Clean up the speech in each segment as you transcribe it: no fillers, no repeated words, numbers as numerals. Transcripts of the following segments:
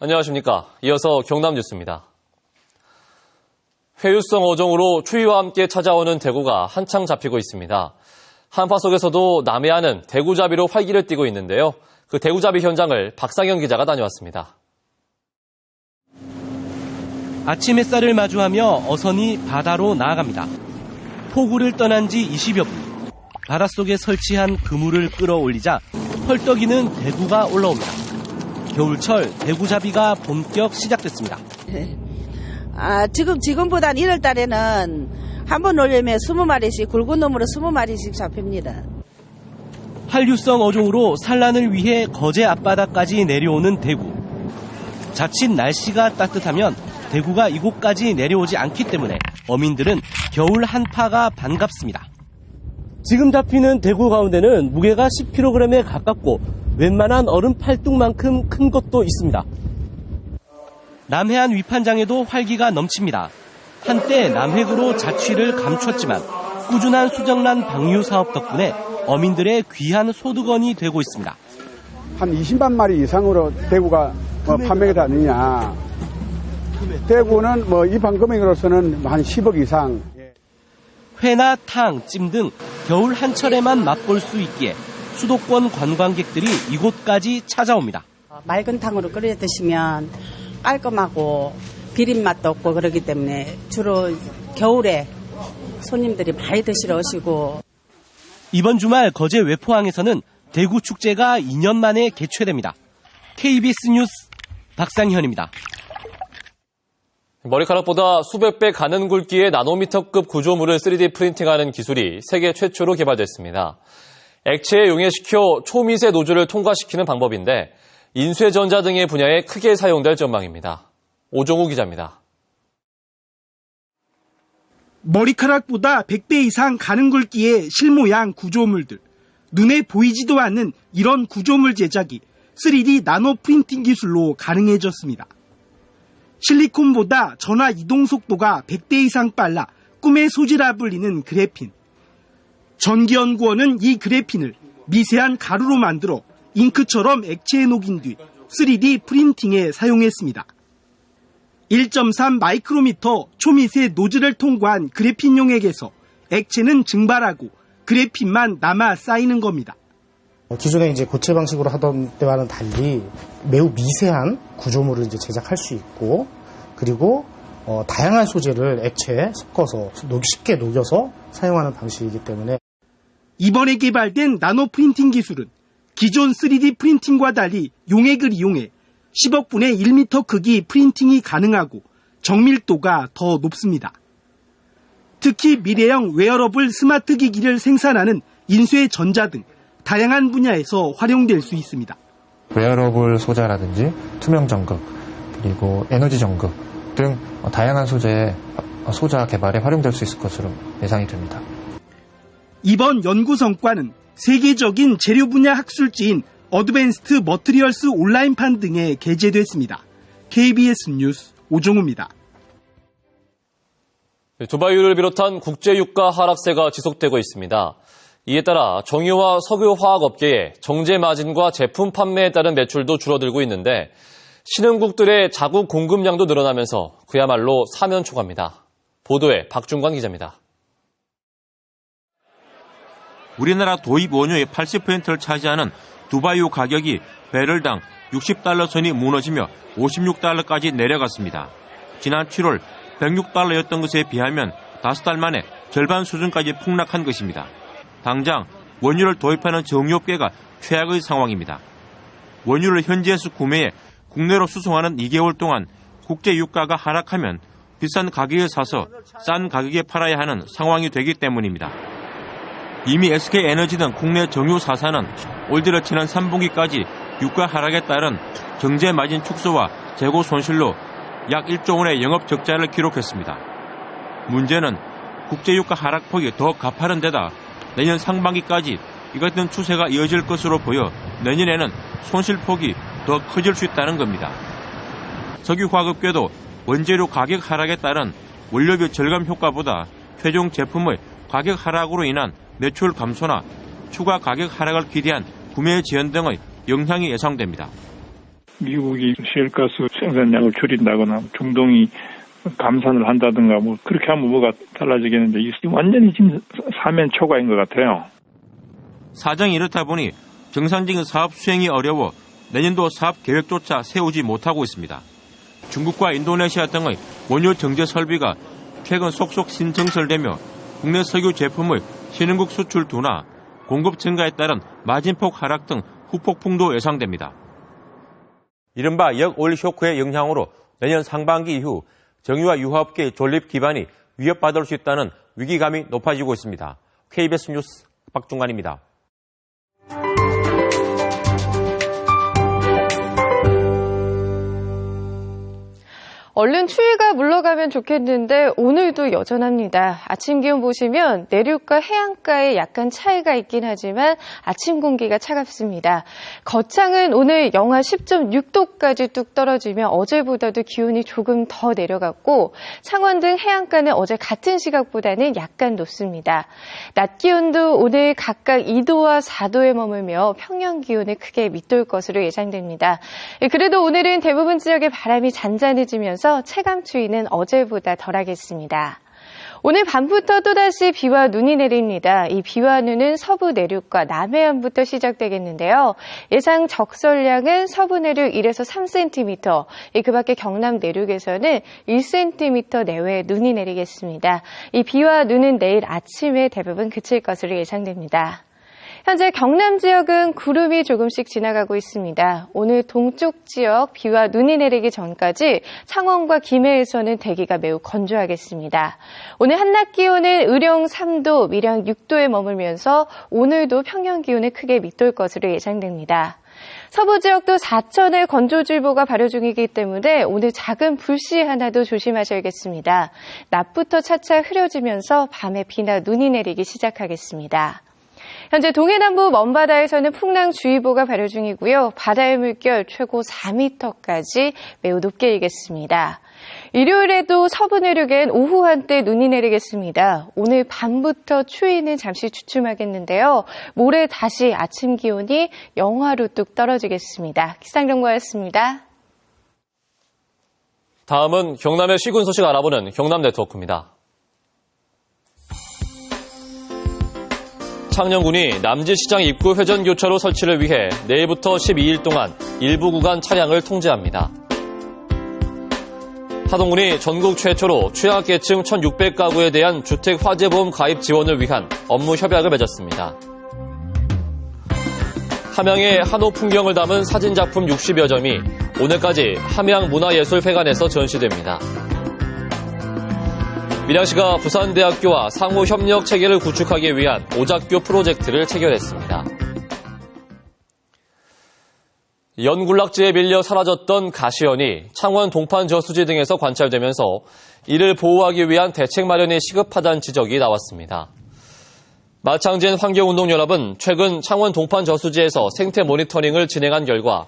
안녕하십니까. 이어서 경남 뉴스입니다. 회유성 어종으로 추위와 함께 찾아오는 대구가 한창 잡히고 있습니다. 한파 속에서도 남해안은 대구잡이로 활기를 띠고 있는데요. 그 대구잡이 현장을 박상현 기자가 다녀왔습니다. 아침 햇살을 마주하며 어선이 바다로 나아갑니다. 포구를 떠난 지 20여 분. 바닷속에 설치한 그물을 끌어올리자 헐떡이는 대구가 올라옵니다. 겨울철 대구잡이가 본격 시작됐습니다. 지금보단 1월 달에는 한 번 올리면 20마리씩, 굵은 놈으로 20마리씩 잡힙니다. 한류성 어종으로 산란을 위해 거제 앞바다까지 내려오는 대구. 자칫 날씨가 따뜻하면 대구가 이곳까지 내려오지 않기 때문에 어민들은 겨울 한파가 반갑습니다. 지금 잡히는 대구 가운데는 무게가 10kg에 가깝고 웬만한 어른 팔뚝만큼 큰 것도 있습니다. 남해안 위판장에도 활기가 넘칩니다. 한때 남획으로 자취를 감췄지만 꾸준한 수정란 방류 사업 덕분에 어민들의 귀한 소득원이 되고 있습니다. 한 20만 마리 이상으로 대구가 판매가 되느냐. 대구는 입항 금액으로서는 한 10억 이상. 회나 탕, 찜 등 겨울 한철에만 맛볼 수 있기에 수도권 관광객들이 이곳까지 찾아옵니다. 맑은 탕으로 끓여 드시면 깔끔하고 비린 맛도 없고 그렇기 때문에 주로 겨울에 손님들이 많이 드시러 오시고. 이번 주말 거제 외포항에서는 대구 축제가 2년 만에 개최됩니다. KBS 뉴스 박상현입니다. 머리카락보다 수백 배 가는 굵기의 나노미터급 구조물을 3D 프린팅하는 기술이 세계 최초로 개발됐습니다. 액체에 용해시켜 초미세 노즐을 통과시키는 방법인데 인쇄전자 등의 분야에 크게 사용될 전망입니다. 오종우 기자입니다. 머리카락보다 100배 이상 가는 굵기의 실모양 구조물들. 눈에 보이지도 않는 이런 구조물 제작이 3D 나노 프린팅 기술로 가능해졌습니다. 실리콘보다 전화 이동 속도가 100배 이상 빨라 꿈의 소재라 불리는 그래핀. 전기연구원은 이 그래핀을 미세한 가루로 만들어 잉크처럼 액체에 녹인 뒤 3D 프린팅에 사용했습니다. 1.3 마이크로미터 초미세 노즐을 통과한 그래핀 용액에서 액체는 증발하고 그래핀만 남아 쌓이는 겁니다. 기존에 이제 고체 방식으로 하던 때와는 달리 매우 미세한 구조물을 이제 제작할 수 있고, 그리고 다양한 소재를 액체에 섞어서 쉽게 녹여서 사용하는 방식이기 때문에 이번에 개발된 나노 프린팅 기술은 기존 3D 프린팅과 달리 용액을 이용해 10억 분의 1m 크기 프린팅이 가능하고 정밀도가 더 높습니다. 특히 미래형 웨어러블 스마트 기기를 생산하는 인쇄전자 등 다양한 분야에서 활용될 수 있습니다. 웨어러블 소자라든지 투명 전극, 그리고 에너지 전극 등 다양한 소재의 소자 개발에 활용될 수 있을 것으로 예상이 됩니다. 이번 연구 성과는 세계적인 재료 분야 학술지인 어드밴스트 머트리얼스 온라인판 등에 게재됐습니다. KBS 뉴스 오종우입니다. 두바이유를 비롯한 국제 유가 하락세가 지속되고 있습니다. 이에 따라 정유와 석유화학 업계의 정제 마진과 제품 판매에 따른 매출도 줄어들고 있는데 신흥국들의 자국 공급량도 늘어나면서 그야말로 사면초가입니다. 보도에 박중관 기자입니다. 우리나라 도입 원유의 80%를 차지하는 두바이유 가격이 배럴당 60달러 선이 무너지며 56달러까지 내려갔습니다. 지난 7월 106달러였던 것에 비하면 5달 만에 절반 수준까지 폭락한 것입니다. 당장 원유를 도입하는 정유업계가 최악의 상황입니다. 원유를 현지에서 구매해 국내로 수송하는 2개월 동안 국제 유가가 하락하면 비싼 가격에 사서 싼 가격에 팔아야 하는 상황이 되기 때문입니다. 이미 SK에너지 등 국내 정유 4사는 올 들어 지난 3분기까지 유가 하락에 따른 정제 마진 축소와 재고 손실로 약 1조 원의 영업 적자를 기록했습니다. 문제는 국제 유가 하락폭이 더 가파른 데다 내년 상반기까지 이 같은 추세가 이어질 것으로 보여 내년에는 손실폭이 더 커질 수 있다는 겁니다. 석유화학업계도 원재료 가격 하락에 따른 원료비 절감 효과보다 최종 제품의 가격 하락으로 인한 매출 감소나 추가 가격 하락을 기대한 구매 지연 등의 영향이 예상됩니다. 미국이 시열가스 생산량을 줄인다거나 중동이 감산을 한다든가 뭐 그렇게 하면 뭐가 달라지겠는데 완전히 지금 사면 초과인 것 같아요. 사정이 이렇다 보니 정상적인 사업 수행이 어려워 내년도 사업 계획조차 세우지 못하고 있습니다. 중국과 인도네시아 등의 원유 정제 설비가 최근 속속 신청설되며 국내 석유 제품의 신흥국 수출 둔화, 공급 증가에 따른 마진폭 하락 등 후폭풍도 예상됩니다. 이른바 역올 쇼크의 영향으로 내년 상반기 이후 정유와 유화업계의 존립 기반이 위협받을 수 있다는 위기감이 높아지고 있습니다. KBS 뉴스 박중관입니다. 얼른 추위가 물러가면 좋겠는데 오늘도 여전합니다. 아침 기온 보시면 내륙과 해안가에 약간 차이가 있긴 하지만 아침 공기가 차갑습니다. 거창은 오늘 영하 10.6도까지 뚝 떨어지며 어제보다도 기온이 조금 더 내려갔고 창원 등 해안가는 어제 같은 시각보다는 약간 높습니다. 낮 기온도 오늘 각각 2도와 4도에 머물며 평년 기온을 크게 밑돌 것으로 예상됩니다. 그래도 오늘은 대부분 지역에 바람이 잔잔해지면서 체감 추위는 어제보다 덜하겠습니다. 오늘 밤부터 또다시 비와 눈이 내립니다. 이 비와 눈은 서부 내륙과 남해안부터 시작되겠는데요. 예상 적설량은 서부 내륙 1에서 3cm, 그 밖에 경남 내륙에서는 1cm 내외의 눈이 내리겠습니다. 이 비와 눈은 내일 아침에 대부분 그칠 것으로 예상됩니다. 현재 경남 지역은 구름이 조금씩 지나가고 있습니다. 오늘 동쪽 지역 비와 눈이 내리기 전까지 창원과 김해에서는 대기가 매우 건조하겠습니다. 오늘 한낮 기온은 의령 3도, 밀양 6도에 머물면서 오늘도 평년 기온을 크게 밑돌 것으로 예상됩니다. 서부 지역도 사천에 건조주의보가 발효 중이기 때문에 오늘 작은 불씨 하나도 조심하셔야겠습니다. 낮부터 차차 흐려지면서 밤에 비나 눈이 내리기 시작하겠습니다. 현재 동해남부 먼바다에서는 풍랑주의보가 발효 중이고요. 바다의 물결 최고 4m까지 매우 높게 일겠습니다. 일요일에도 서부 내륙엔 오후 한때 눈이 내리겠습니다. 오늘 밤부터 추위는 잠시 주춤하겠는데요. 모레 다시 아침 기온이 영하로 뚝 떨어지겠습니다. 기상정보였습니다. 다음은 경남의 시군 소식 알아보는 경남 네트워크입니다. 창녕군이 남지시장 입구 회전교차로 설치를 위해 내일부터 12일 동안 일부 구간 차량을 통제합니다. 하동군이 전국 최초로 취약계층 1,600가구에 대한 주택 화재보험 가입 지원을 위한 업무 협약을 맺었습니다. 함양의 한옥 풍경을 담은 사진작품 60여 점이 오늘까지 함양문화예술회관에서 전시됩니다. 밀양시가 부산대학교와 상호 협력 체계를 구축하기 위한 오작교 프로젝트를 체결했습니다. 연군락지에 밀려 사라졌던 가시현이 창원 동판 저수지 등에서 관찰되면서 이를 보호하기 위한 대책 마련이 시급하다는 지적이 나왔습니다. 마창진 환경운동연합은 최근 창원 동판 저수지에서 생태 모니터링을 진행한 결과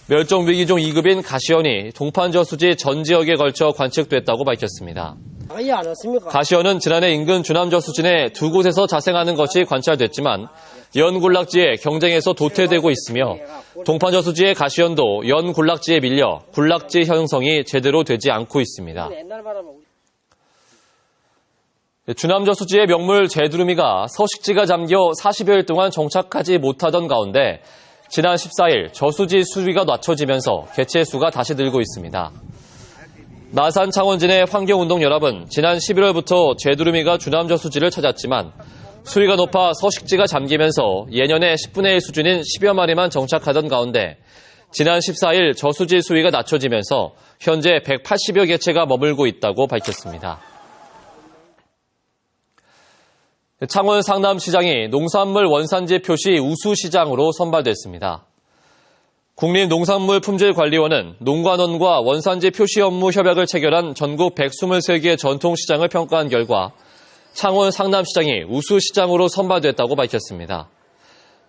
멸종위기종 2급인 가시현이 동판 저수지 전 지역에 걸쳐 관측됐다고 밝혔습니다. 가시현은 지난해 인근 주남저수지 내 두 곳에서 자생하는 것이 관찰됐지만 연군락지에 경쟁에서 도태되고 있으며 동판저수지의 가시현도 연군락지에 밀려 군락지 형성이 제대로 되지 않고 있습니다. 주남저수지의 명물 제두루미가 서식지가 잠겨 40여일 동안 정착하지 못하던 가운데 지난 14일 저수지 수위가 낮춰지면서 개체 수가 다시 늘고 있습니다. 나산 창원진의 환경운동연합은 지난 11월부터 제두루미가 주남저수지를 찾았지만 수위가 높아 서식지가 잠기면서 예년의 10분의 1 수준인 10여 마리만 정착하던 가운데 지난 14일 저수지 수위가 낮춰지면서 현재 180여 개체가 머물고 있다고 밝혔습니다. 창원 상남시장이 농산물 원산지 표시 우수시장으로 선발됐습니다. 국립농산물품질관리원은 농관원과 원산지 표시 업무 협약을 체결한 전국 123개의 전통시장을 평가한 결과 창원 상남시장이 우수시장으로 선발됐다고 밝혔습니다.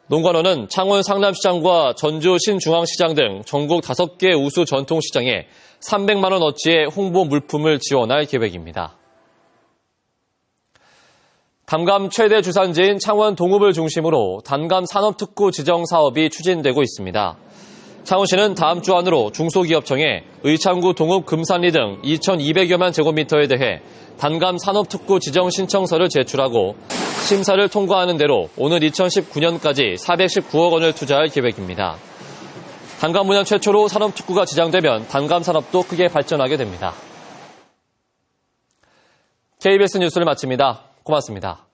농관원은 창원 상남시장과 전주 신중앙시장 등 전국 5개 우수 전통시장에 300만 원어치의 홍보 물품을 지원할 계획입니다. 단감 최대 주산지인 창원 동읍을 중심으로 단감 산업특구 지정 사업이 추진되고 있습니다. 창원시는 다음 주 안으로 중소기업청에 의창구, 동읍, 금산리 등 2,200여만 제곱미터에 대해 단감 산업특구 지정 신청서를 제출하고 심사를 통과하는 대로 오늘 2019년까지 419억 원을 투자할 계획입니다. 단감 분야 최초로 산업특구가 지정되면 단감 산업도 크게 발전하게 됩니다. KBS 뉴스를 마칩니다. 고맙습니다.